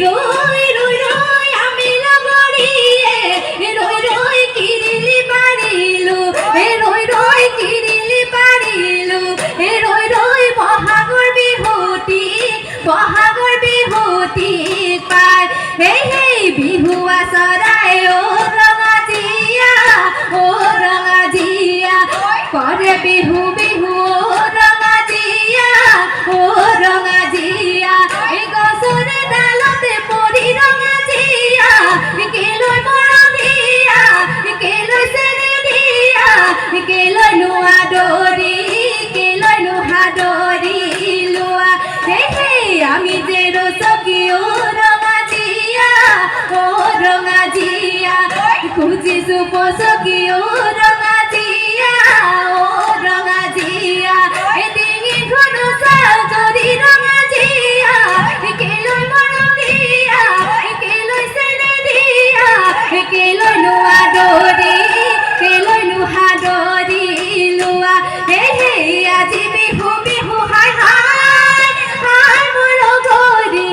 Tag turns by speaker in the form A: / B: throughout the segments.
A: রই রই রই আমি লগরিয়ে রই রই কিরিলি পারিলু রই রই কিরিলি পারিলু রই রই বহাগৰ বিহুতি পাই হেই হেই বিহুৱা চৰাই ও ৰঙাজিয়া কৰে বিহু বিহু ৰঙাজিয়া এই গছৰ ডালতে পৰি ৰঙাজিয়া কেলৈ মৰমিয়া কেলৈ চেনি দিয়া কেলৈ নোৱা দৰি লোৱা হেই আমি যে ৰচকীয় ৰঙাজিয়া খুজিছো পচকীয় ৰঙাজিয়া ডিঙি ধনুচা যদি ৰঙাজিয়া কেলৈ মৰমিয়া কেলৈ চেনি দিয়া কেলৈ নোৱা দৰি লোৱা হেই আজি বিহু বিহু হাই হাই মোৰ লগৰী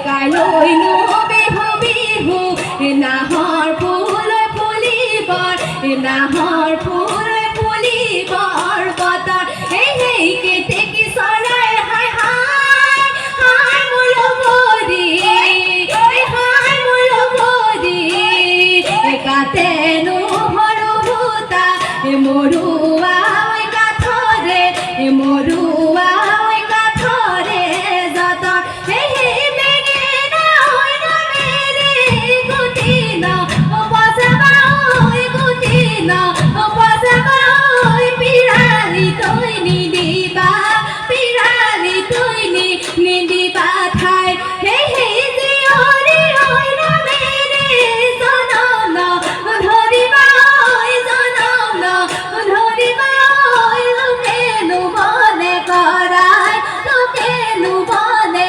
A: কাইলৈ নো বিহু বিহু নাহৰ ফুল ফুলিবৰ বতৰ হেই কেতেকী চৰাই হাই মোৰ লগৰী কাটেনো সৰু ভূতা মৰুৱা কাঠৰে যতন হেই বেঙেনা মেৰে গুটি ন বজাবা পিৰালি তই নিদিবা ঠাই হেই জীয়ৰী মেৰে জনম ধৰিবা লোকে নুবনে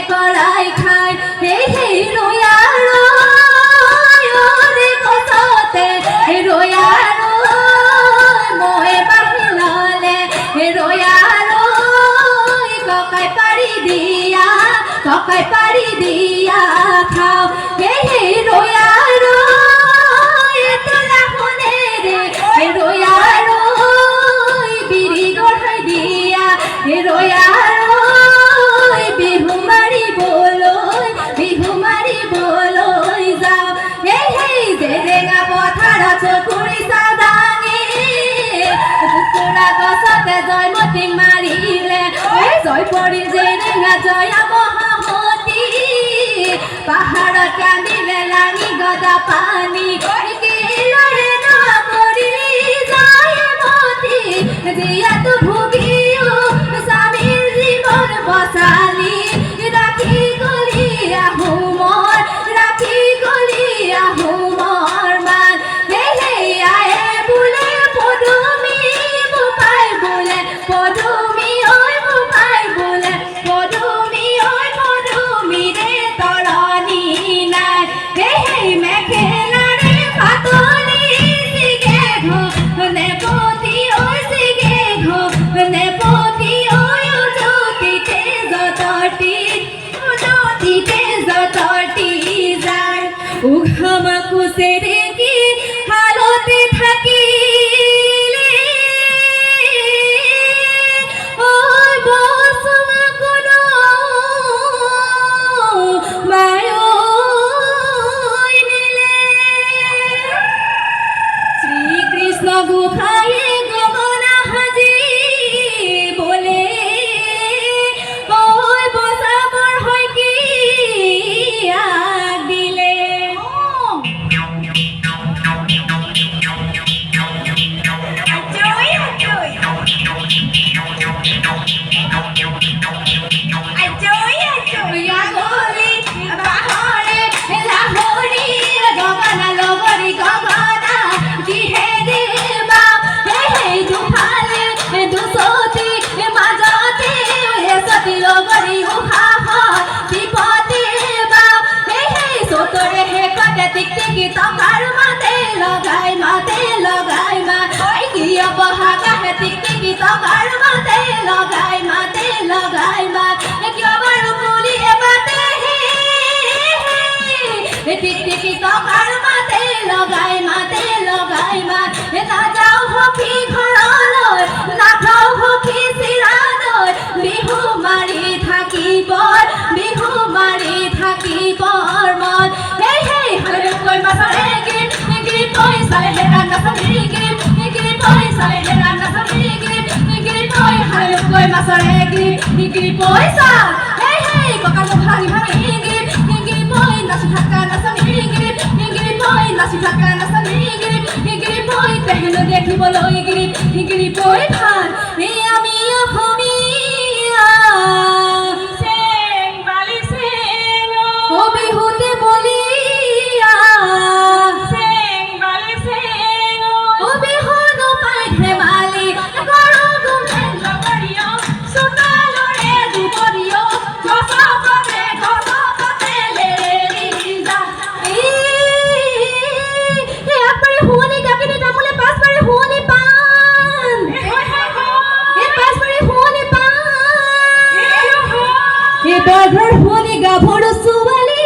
A: কৰাই খাই হেই ৰয়া গছতে ৰয়া মই বাহিৰলে ৰয়া ককাই পাৰি দিয়া খাও হেই ৰয়া তোলা শুনেৰে ৰয়া বিৰি গঢ়াই দিয়া ৰয়া বিহু মাৰিবলৈ যাওঁ হেই জেৰেঙা পথাৰত চকুৰি চাদাঙি কুকুৰা গছতে জয়মতীক মাৰিলে জয় পৰি জেৰেঙা জয়া মহামতী পাহাৰত কান্দিলে লাঙি গদা পানী কেলৈ নকৰিলি জয়মতী জীয়াতো ভুগিও স্বামীৰ জীৱন বচালি ৰাখি গলি আহোমৰ মান হেই আয়ে বোলে পদুমী বোপাই বোলে পদুমী ৰে তৰণি নাই হেই মেখেলাৰে পাতলি চিগে নেপতি যতটি যায় উঘামা কুচেৰে কি হালতে থাকিলে বসমা কোনো মায়ৈ নিলে শ্রীকৃষ্ণ গোসাঁয়ে গগনা সাজি বলে বচাবৰ হয় কি দিলে গগনা লগৰী গগনা দিহে দিবা দুফালে দুচতি মাজতে এচতি লগৰী উহা বিপদে বা চতৰে শেষতে টিকটিকি টকাৰ মাতে লগাই কিয় বহাগাহে টিকটিকি টকাৰ মাতে লগাই নাচৰে গিৰি পইচা হে ককালো ভাঙি গিৰি পই নাচি থাকা নাচনি গিৰি পই নাচি থাকা নাচনি গিৰি পই তেহেনো দেখিবলৈ গিৰি পই ভাল আমি অসমীয়া
B: চেং বালি চেং
A: ও বিহুতে বলিয়া
B: চেং বালি চেং
A: ও বিহু নোপাই ধেমালি গৰু গুমে
B: লগৰীয় চোতালৰে দুপৰীয় গছতে লেৰেলি যা
A: একবারে হুঁনি ডাকিনি তামুলে পাঁচবারে হুঁনি পান পাঁচবারে হুঁনি পান বাঘর হুঁনি গাভরু সুবালি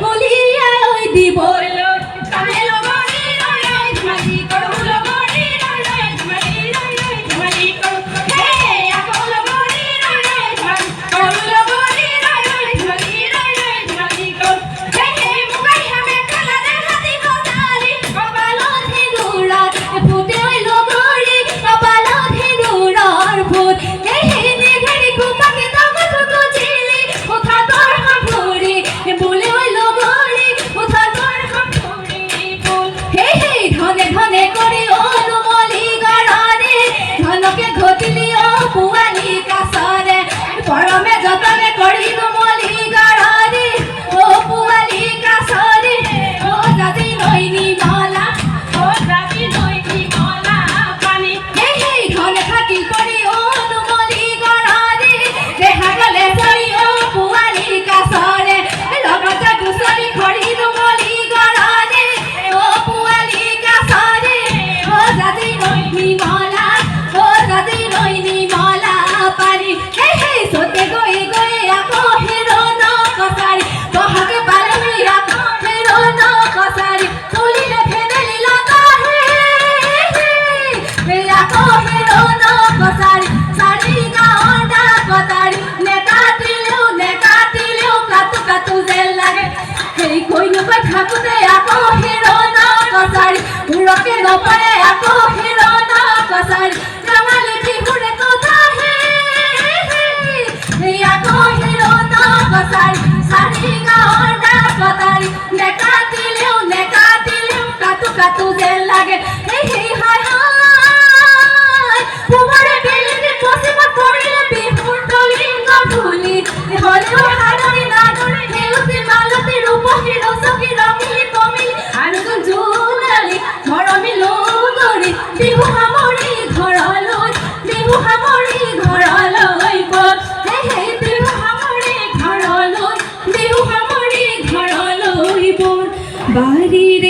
A: বলিয়া ওই দিব ধনে করে অনুমলি গড়ারে ধনকে ঘটিলি ও পুয়ালি কাছরে পরমে যতনে করি অনুমলি গড়ারে ও পুয়ালি কাছরে ও দাদি নইনি মালা
B: পানি
A: ধনে থাকি করি অনুমলি গড়ারে দেখা গলে সরি ও পুয়ালি কাছরে লগতে গুছরি খড়ি অনুমলি গড়ারে ও পুয়ালি কাছরে ও দাদি নইনি মালা ও দাদি নইনি মালা পারি সতে গয়ে গয়ে আকো হেরো ন কসারি বহাগে পালমি আকো হেরো ন কসারি তুলিলে ফেদেলি লাগা হে আকো হেরো ন কসারি সারি গাওডা কতারি নেকাতিলেও কাতু জেল লাগে হেই কইনো কই ঠাকুতে আকো হেরো ন কসারি উড়কে নপারে আকো হেরো ন কসারি জামালে বিহুরে কথা হে আকো হেরো ন কসারি সারি গাওডা কতারি নেকাতিলেও কাতু জেল লাগে হেই হায় হায় তোমারে বেলিতে পসিমা করিলে বিহুর টলিঙ্গ ঢুলি হলেও হাড়ি না ধরে হেউতে মালতে রূপকে রসকে রমিলি কমিলি আনন্দন জুলালি মরমি লগরি বিহু হামরি ঘরলই বিহু হামরি ঘরলই বল হে বিহু হামরি ঘরলই বিহু হামরি ঘরলই বল বাড়ি রে